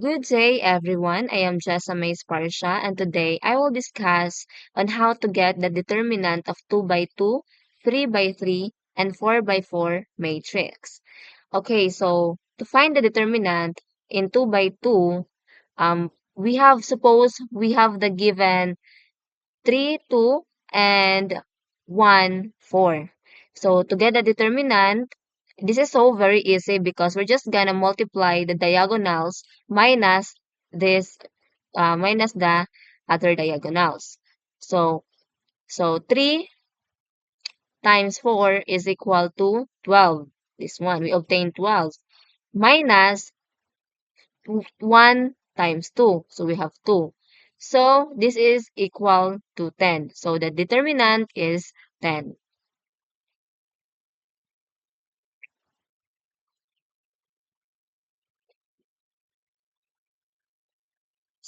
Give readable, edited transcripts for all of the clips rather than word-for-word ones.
Good day, everyone. I am Jessa Parsha, and today I will discuss on how to get the determinant of 2 by 2, 3 by 3, and 4 by 4 matrix. Okay, so to find the determinant in 2 by 2, suppose we have the given 3, 2, and 1, 4. So to get the determinant, this is so very easy because we're just gonna multiply the diagonals minus this minus the other diagonals. So so 3 times 4 is equal to 12. This one we obtain 12 minus 1 times 2. So we have 2. So this is equal to 10. So the determinant is 10.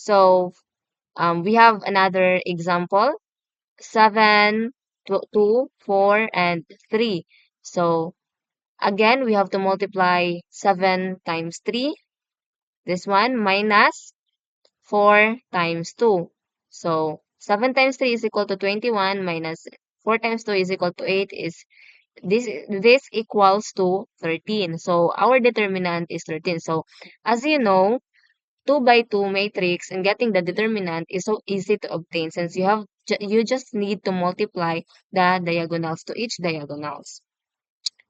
So we have another example. 7, 2, 4, and 3. So again, we have to multiply 7 times 3. This one minus 4 times 2. So 7 times 3 is equal to 21 minus 4 times 2 is equal to 8 is this equals to 13. So our determinant is 13. So as you know, 2 by 2 matrix and getting the determinant is so easy to obtain since you just need to multiply the diagonals to each diagonals.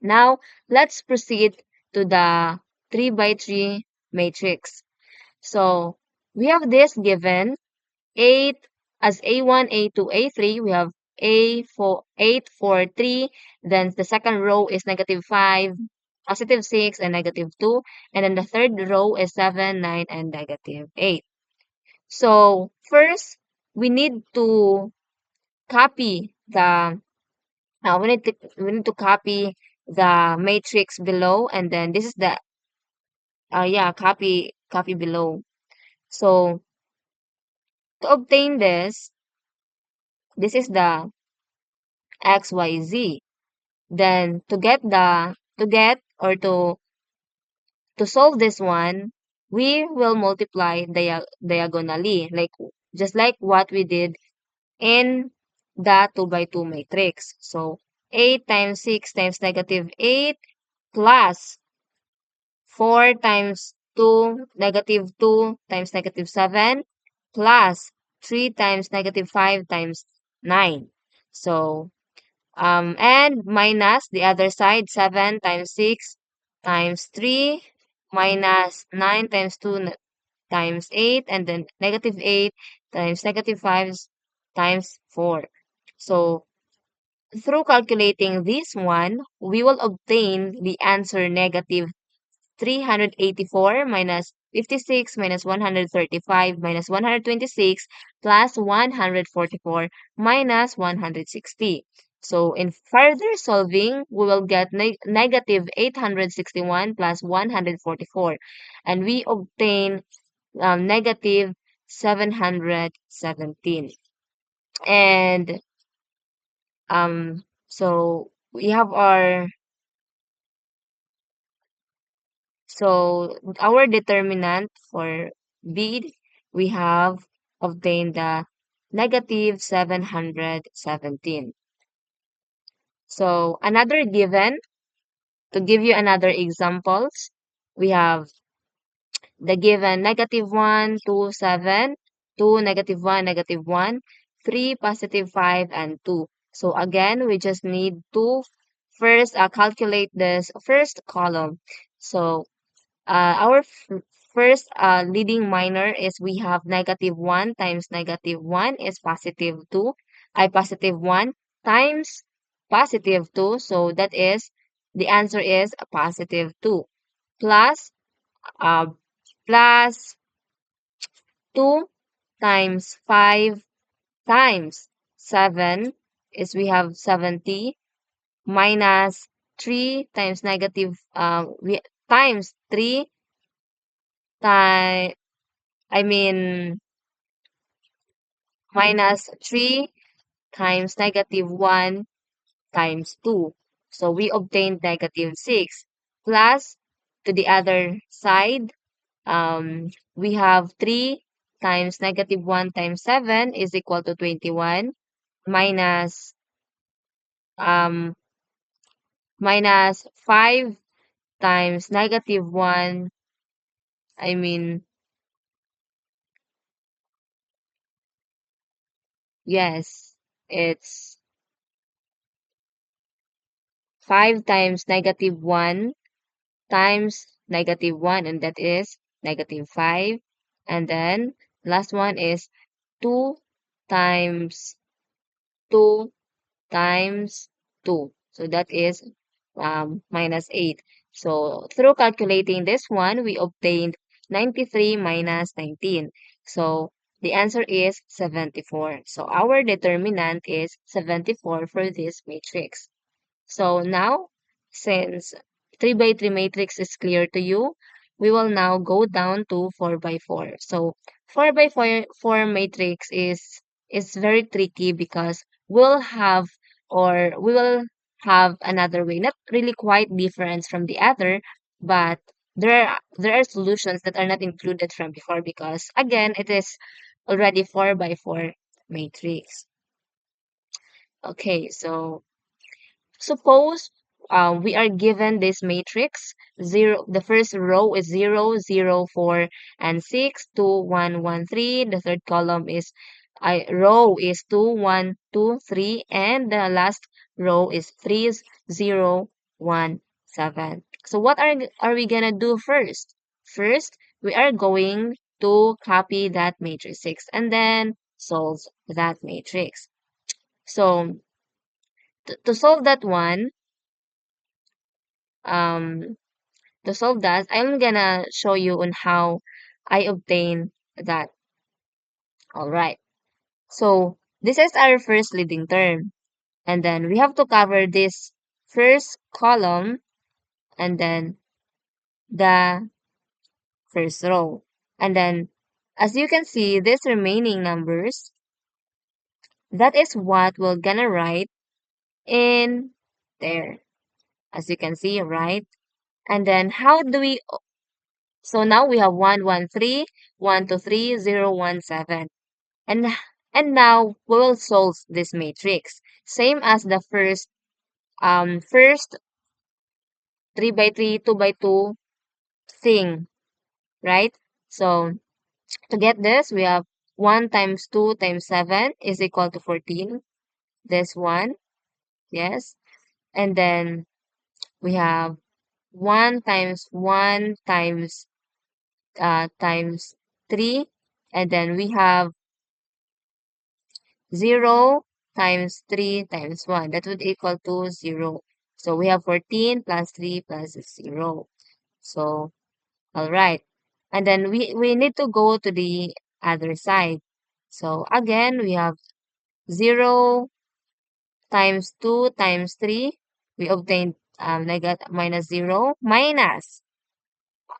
Now, let's proceed to the 3 by 3 matrix. So, we have this given 8 as A1, A2, A3. We have A4, 8, 4, 3. Then the second row is negative 5, positive 6, and negative 2. And then the third row is 7, 9, and negative 8. So first, we need to copy the we need to copy the matrix below, and then this is the copy below. So to obtain this is the XYZ. Then to get or to solve this one, we will multiply diagonally, like just like what we did in the 2 by 2 matrix. So 8 times 6 times negative 8 plus 4 times 2 negative 2 times negative 7 plus 3 times negative 5 times 9. So and minus the other side, 7 times 6 times 3 minus 9 times 2 times 8, and then negative 8 times negative 5 times 4. So through calculating this one, we will obtain the answer negative 384 minus 56 minus 135 minus 126 plus 144 minus 160. So in further solving, we will get negative 861 plus 144. And we obtain negative 717. And so we have our determinant for B, we have obtained the negative 717. So another given, to give you another examples, we have the given negative 1, 2, 7, 2, negative 1, negative 1, 3, positive 5, and 2. So again, we just need to first calculate this first column. So our first leading minor is we have negative 1 times negative 1 is positive 2. Positive 1 times positive 2. So that is, the answer is a positive 2. Plus, uh, plus 2 times 5 times 7 is we have 70 minus 3 times negative, we times 3 time, I mean, minus 3 times negative 1 times 2. So we obtained negative 6 plus to the other side, we have 3 times negative 1 times 7 is equal to 21 minus um, minus 5 times negative 1, I mean, yes, it's 5 times negative 1 times negative 1, and that is negative 5. And then last one is 2 times 2 times 2. So that is minus 8. So through calculating this one, we obtained 93 minus 19. So the answer is 74. So our determinant is 74 for this matrix. So now, since 3 by 3 matrix is clear to you, we will now go down to 4 by 4. So 4 by 4 matrix is very tricky because we will have another way, not really quite different from the other, but there are solutions that are not included from before because again it is already 4 by 4 matrix. Okay, so suppose we are given this matrix. The first row is 0, 0, 4, and 6, 2, 1, 1, 3. The third column is row is 2, 1, 2, 3, and the last row is 3, 0, 1, 7. So what are we gonna do first? First, we are going to copy that matrix 6 and then solve that matrix. So to solve that one, um to solve that, I'm gonna show you on how I obtain that. All right. So this is our first leading term. And then we have to cover this first column and then the first row. And then as you can see, these remaining numbers, that is what we're gonna write in there. As you can see, right? And then how do we, so now we have 1, 1, 3, 1, 2, 3, 0, 1, 7. And and now we will solve this matrix. Same as the first 3 by 3, 2 by 2 thing, right? So to get this, we have 1 times 2 times 7 is equal to 14. This one, yes. And then we have 1 times 1 times 3. And then we have 0 times 3 times 1. That would equal to 0. So we have 14 plus 3 plus 0. So, all right. And then we need to go to the other side. So again, we have 0 times 2 times 3. We obtained minus 0 minus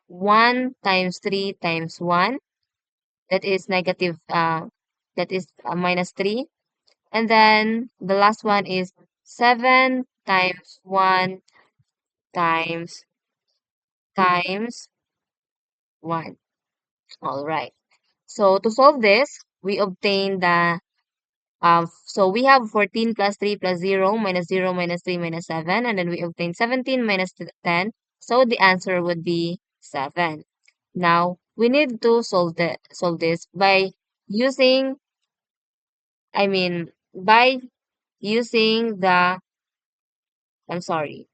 1 times 3 times 1. That is minus 3. And then the last one is 7 times 1 times 1. All right. So to solve this, we obtain so we have 14 plus 3 plus 0 minus 0 minus 3 minus 7, and then we obtain 17 minus 10. So the answer would be 7. Now we need to solve this by using, I mean, by using the, I'm sorry,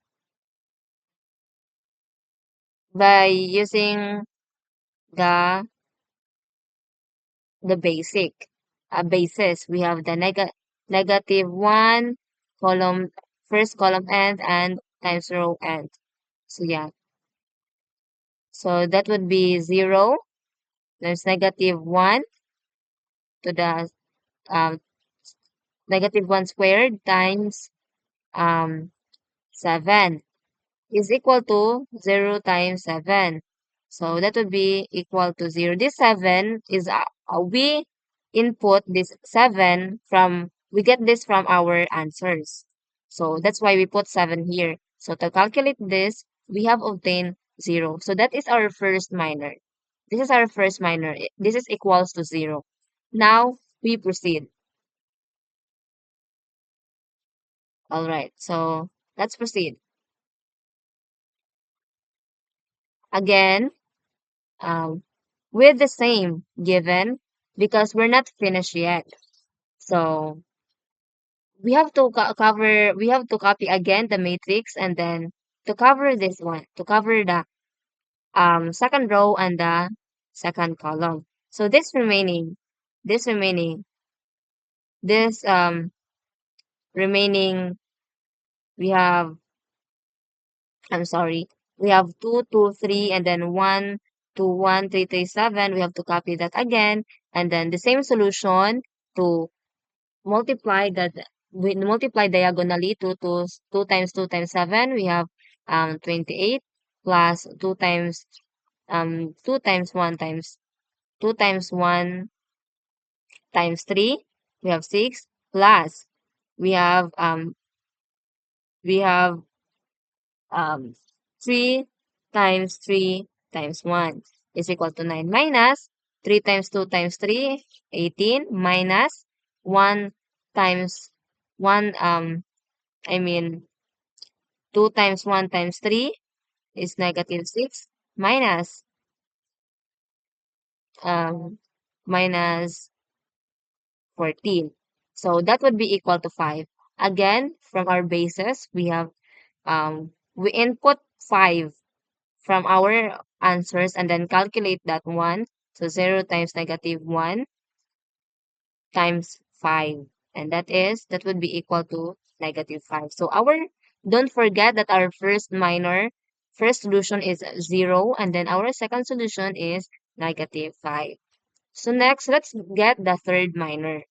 by using the basic basis. We have the negative 1 column, first column end and times row end. So yeah, so that would be 0 times negative 1 to the um, negative 1 squared times 7 is equal to 0 times 7. So that would be equal to 0. This 7 is, we input this 7 from, we get this from our answers. So that's why we put 7 here. So to calculate this, we have obtained 0. So that is our first minor. This is our first minor. This is equals to 0. Now we proceed. All right, so let's proceed. Again, um, with the same given because we're not finished yet. So we have to copy again the matrix and then to cover this one, to cover the second row and the second column. So this remaining, this remaining, we have, I'm sorry, we have 2, 2, 3, and then 1, 2, 1, 3, 3, 7. We have to copy that again, and then the same solution to multiply that, we multiply diagonally 2 times 2 times 7. We have 28 plus 2 times 1 times 2 times 1 times 3. We have 6 plus we have um we have um 3 times 3 times 1 is equal to 9 minus 3 times 2 times 3 18 minus 1 times 1 I mean 2 times 1 times 3 is negative 6 minus um minus 14. So that would be equal to 5. Again, from our bases, we input 5 from our answers and then calculate that one. So 0 times negative 1 times 5. And that would be equal to negative 5. So don't forget that our first solution is 0 and then our second solution is negative 5. So next, let's get the third minor.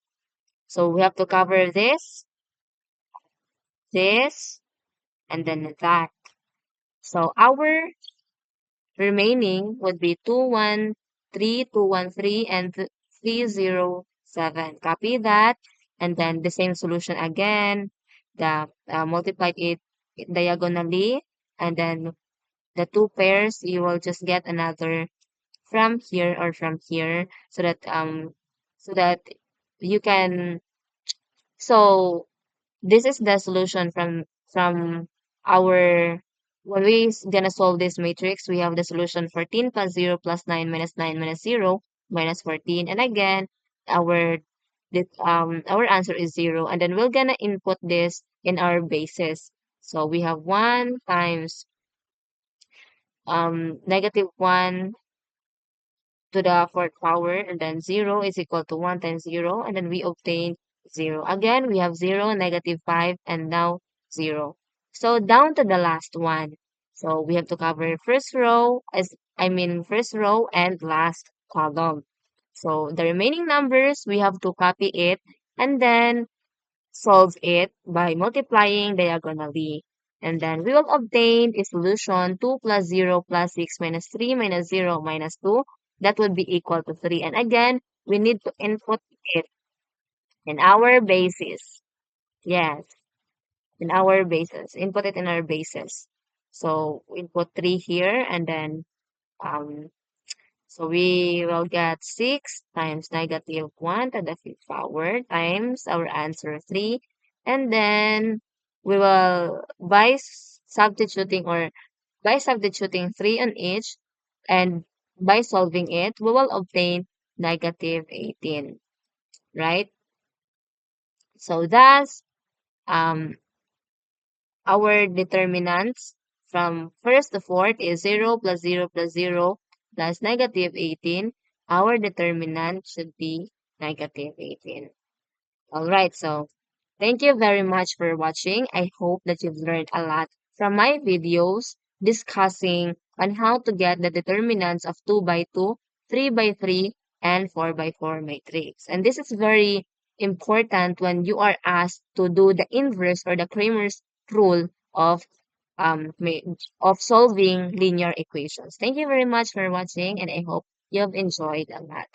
So we have to cover this, and then that. So our remaining would be 213, 213, and 307. Copy that, and then the same solution again. Multiply it diagonally, and then the two pairs, you will just get another from here or from here, so that you can. So this is the solution from our when gonna solve this matrix, we have the solution 14 plus 0 plus 9 minus 0 minus 14. And again, our our answer is 0. And then we're gonna input this in our basis. So we have 1 times negative 1 to the fourth power, and then 0 is equal to 1 times 0, and then we obtain 0. Again, we have 0, negative 5, and now 0. So down to the last one. So we have to cover first row and last column. So the remaining numbers, we have to copy it and then solve it by multiplying diagonally. And then we will obtain a solution 2 plus 0 plus 6 minus 3 minus 0 minus 2. That would be equal to 3. And again, we need to input it in our basis. Yes, in our basis. Input it in our basis. So we put 3 here and then um, so we will get 6 times negative 1 to the fifth power times our answer 3. And then we will, by substituting 3 on each and by solving it, we will obtain negative 18, right? So thus, um, our determinants from first to fourth is 0 plus 0 plus 0 plus negative 18. Our determinant should be negative 18. All right, so thank you very much for watching. I hope that you've learned a lot from my videos discussing on how to get the determinants of 2 by 2, 3 by 3, and 4 by 4 matrix. And this is very important when you are asked to do the inverse or the Kramer's rule of solving linear equations. Thank you very much for watching, and I hope you've enjoyed a lot.